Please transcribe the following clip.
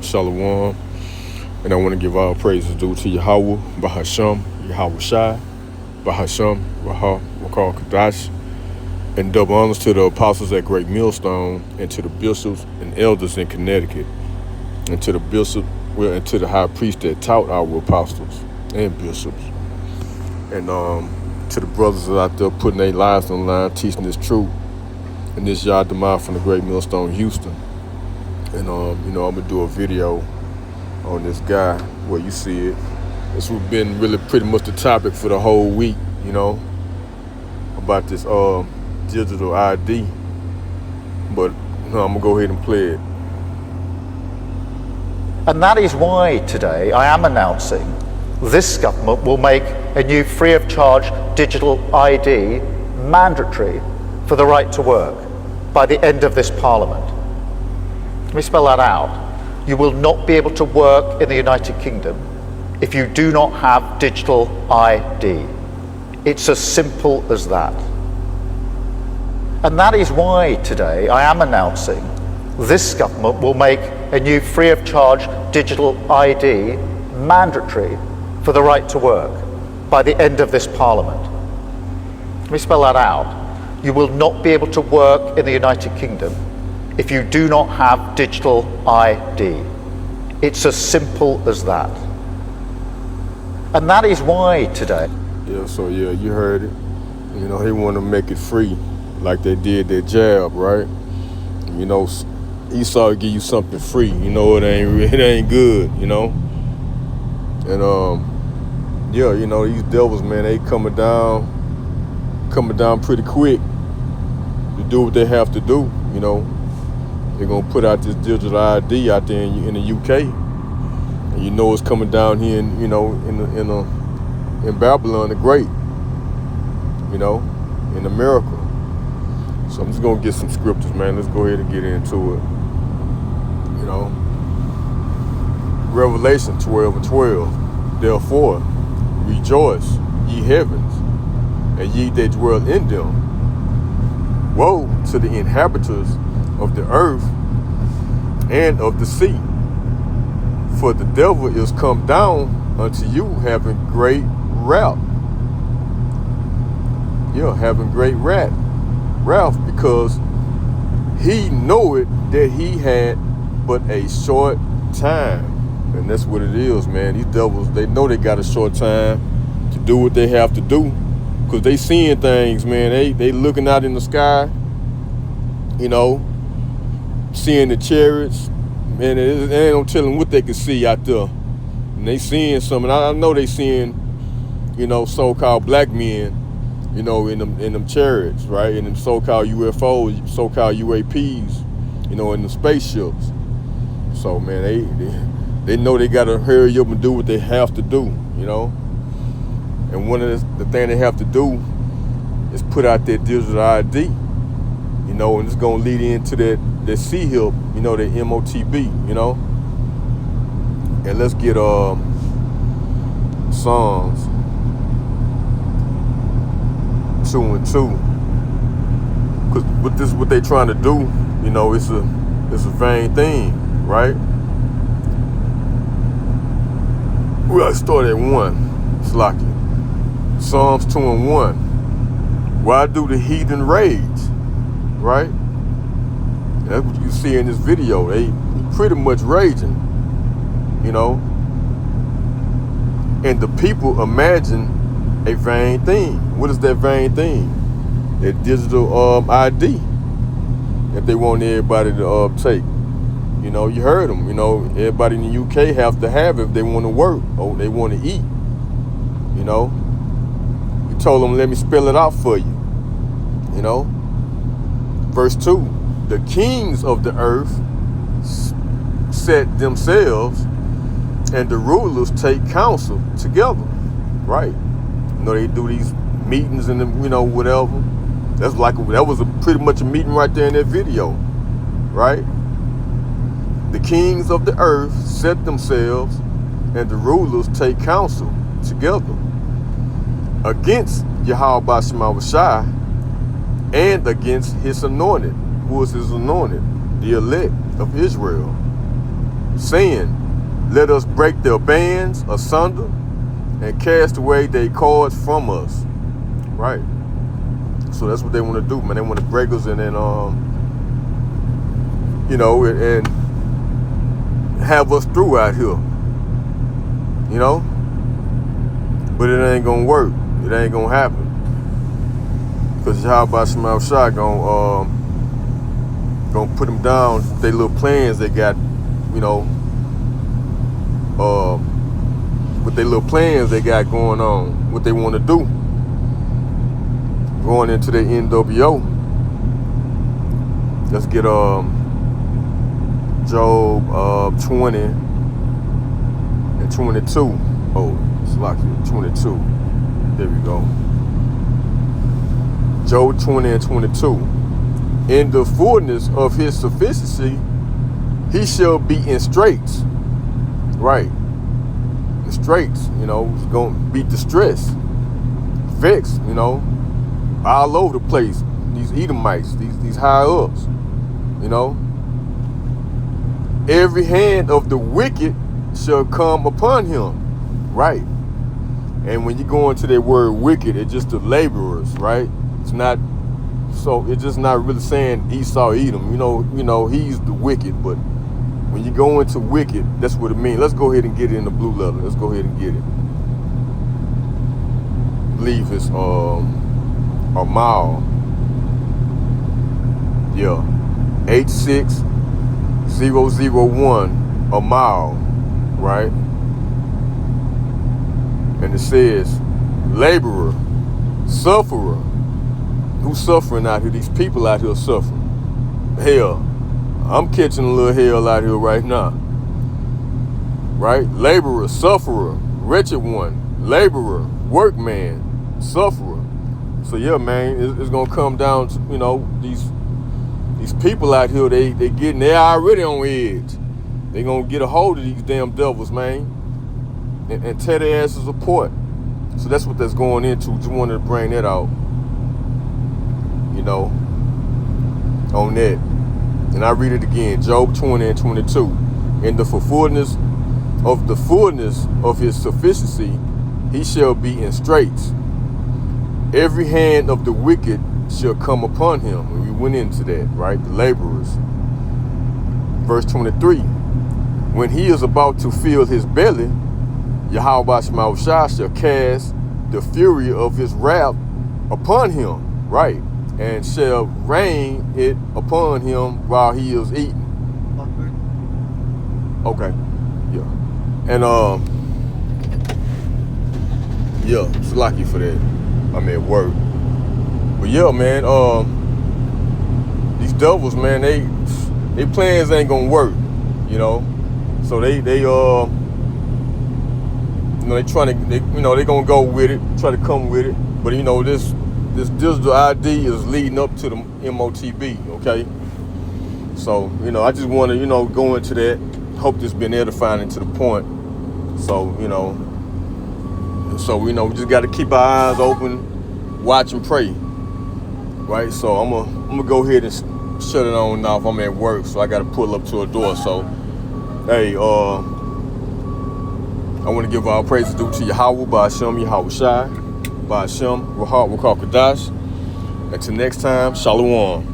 Shalom, and I want to give all praises due to Yahweh, Bahasham, Yahweh Shai, Bahasham, Raha, Wakar Kadash, and double honors to the apostles at Great Millstone, and to the bishops and elders in Connecticut, and to the bishop, and to the high priest that taught our apostles and bishops, and to the brothers out there putting their lives on the line, teaching this truth, and this Yah Demar from the Great Millstone, Houston. And I'm gonna do a video on this guy where you see it. This has been really pretty much the topic for the whole week, about this digital ID. But I'm gonna go ahead and play it. And that is why today I am announcing this government will make a new free of charge digital ID mandatory for the right to work by the end of this Parliament. Let me spell that out. You will not be able to work in the United Kingdom if you do not have digital ID. It's as simple as that. And that is why today I am announcing this government will make a new free of charge digital ID mandatory for the right to work by the end of this Parliament. Let me spell that out. You will not be able to work in the United Kingdom if you do not have digital ID. It's as simple as that. And that is why today. Yeah, you heard it. They want to make it free like they did their jab, right? Esau give you something free. It ain't good, And these devils, man, they coming down pretty quick to do what they have to do, They're gonna put out this digital ID out there in the UK, and it's coming down here in Babylon the Great, in America. So I'm just gonna get some scriptures, man. Let's go ahead and get into it. Revelation 12:12. Therefore, rejoice, ye heavens, and ye that dwell in them. Woe to the inhabitants of the earth and of the sea, for the devil is come down unto you having great wrath. Having great wrath, because he knoweth that he had but a short time. And that's what it is, man. These devils, they know they got a short time to do what they have to do, because they seeing things, man. They looking out in the sky, seeing the chariots, man. They ain't no telling what they can see out there. And they seeing something. I know they seeing, so-called black men, in them chariots, right? In them so-called UFOs, so-called UAPs, in the spaceships. So, man, they know they gotta hurry up and do what they have to do, And one of the things they have to do is put out their digital ID, and it's gonna lead into that C-HIP, that MOTB, And let's get Psalms 2:2, because what they trying to do, it's a vain thing, right? We gotta start at 1. It's lucky. Psalms 2:1. Why do the heathen rage? Right? And that's what you see in this video. They pretty much raging, And the people imagine a vain thing. What is that vain thing? That digital ID that they want everybody to take. You heard them. Everybody in the UK have to have it if they want to work or they want to eat. You told them, let me spell it out for you. Verse 2, the kings of the earth set themselves, and the rulers take counsel together. Right? They do these meetings and whatever. That was pretty much a meeting right there in that video. Right? The kings of the earth set themselves, and the rulers take counsel together against Yahweh Shai and against his anointed. Who is his anointed? The elect of Israel. saying, let us break their bands asunder and cast away their cords from us. Right. So that's what they want to do, man. They want to break us and then, and have us through out here. You know? But it ain't gonna work. It ain't gonna happen. Because how about some shot gonna put them down, they little plans they got, with their little plans they got going on, what they want to do. Going into the NWO. Let's get Job 20 and 22. Oh, it's like 22. There we go. Job 20 and 22. In the fullness of his sufficiency, he shall be in straits. Right. In straits, he's going to be distressed. Vexed, all over the place. These Edomites, these high ups, Every hand of the wicked shall come upon him. Right. And when you go into that word wicked, it's just the laborers, right? It's just not really saying Esau, Edom. He's the wicked, but when you go into wicked, that's what it means. Let's go ahead and get it in the blue letter. Let's go ahead and get it. I believe it's a mile. Yeah. 86001 a mile, right? And it says laborer, sufferer. Who's suffering out here? These people out here suffering. Hell, I'm catching a little hell out here right now. Right? Laborer, sufferer, wretched one, laborer, workman, sufferer. So yeah, man, it's gonna come down to, these people out here, they're already on edge. They gonna get a hold of these damn devils, man, and tear their asses apart. So that's what that's going into. Just wanted to bring that out, on that. And I read it again, Job 20 and 22. In the fullness of his sufficiency, he shall be in straits. Every hand of the wicked shall come upon him. And we went into that, right? The laborers. Verse 23. When he is about to fill his belly, Yahweh Shemaushah shall cast the fury of his wrath upon him, right? And shall rain it upon him while he is eating. Okay. Yeah. And it's lucky for that. I'm at work. But yeah, man, these devils, man, they plans ain't gonna work, So they they gonna go with it, try to come with it. But this digital ID is leading up to the MOTB, okay? So, I just want to, go into that. Hope this been edifying and to the point. So, we just got to keep our eyes open, watch and pray, right? So I'm gonna go ahead and shut it on off. I'm at work, so I got to pull up to a door. So, hey, I want to give all praises due to Yahweh, Ba'ashem, Yahweh Shai, Ba'ashem, Rahat, Wakal Kadash. Until next time, Shalom.